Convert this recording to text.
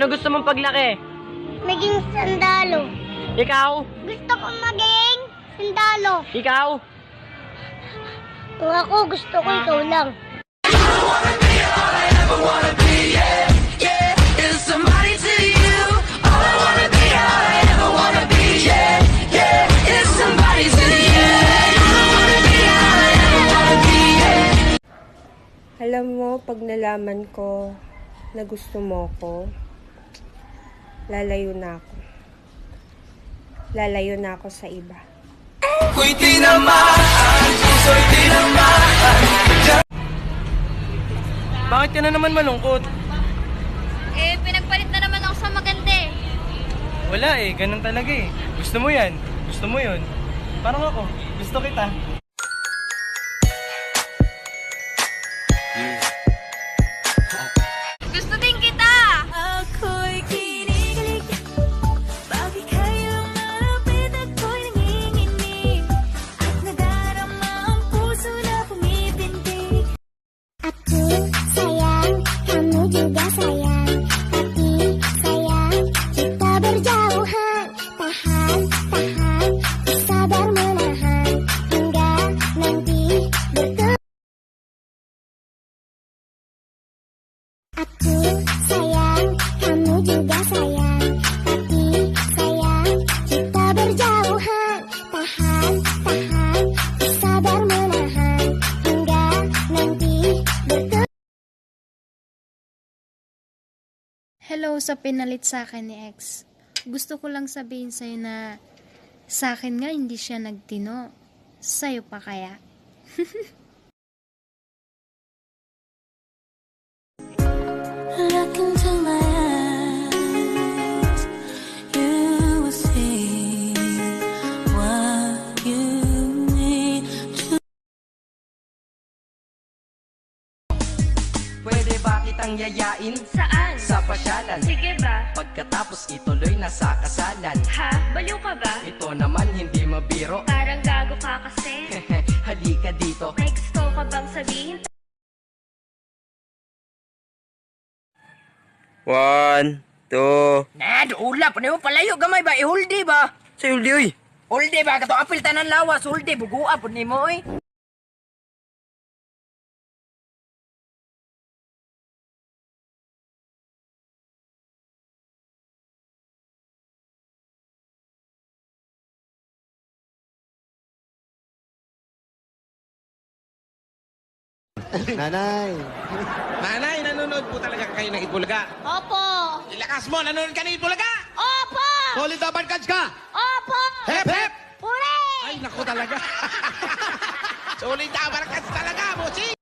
Ano gusto mong paglaki? Maging sundalo. Ikaw? Gusto ko maging sundalo. Ikaw? Kung ako, gusto ko ikaw lang. Alam mo, pag nalaman ko na gusto mo ko, lalayo na ako. Lalayo na ako sa iba. Ako'y tinamaan, puso'y tinamaan. Bakit ka na naman malungkot? Pinagpalit na naman ako sa maganda eh. Wala ganun talaga Gusto mo yan, gusto mo yun. Parang ako, gusto kita. Gusto din kita! Ako'y kinikilig, bakit kayong malapit ako'y nanginginig, at nadarama ang puso na pumipintig. Aku sayang, kamu juga sayang. Tapi sayang, kita berjauhan. Tahan, tahan, sabar menahan. Hingga nanti bertemu. Aku sayang, kamu juga sayang. Tapi sayang, kita berjauhan. Tahan, tahan, sabar menahan. Hingga nanti bertemu. Hello sa pinalit sa akin ni ex. Gusto ko lang sabihin sa'yo na sa akin nga hindi siya nagtino. Sa'yo pa kaya? Look into my eyes, you will see what you need to. Pwede ba kitang yayain? Saan? Sa pasyalan. Sige ba? Pagkatapos ituloy na sa kasalan. Ha? Baliw ka ba? Ito naman hindi mabiro. Parang gago ka kasi. Halika dito. May gusto ka bang sabihin? 1, 2. Ula, panayo palayo gamay ba? Ihuldi ba? Sa Huldi, uy. Huldi ba? Kato apil tanan lawas. Huldi, bugua po ni mo eh. Nanay. Nanay, nanonood po talaga kayo ng Itbulaga. Opo! Ilakas mo, nanonood ka ng Itbulaga! Opo! Solid na barkads ka! Opo! Hep, hep! Hooray! Ay, naku talaga. Sulit na, barakas talaga, bossing!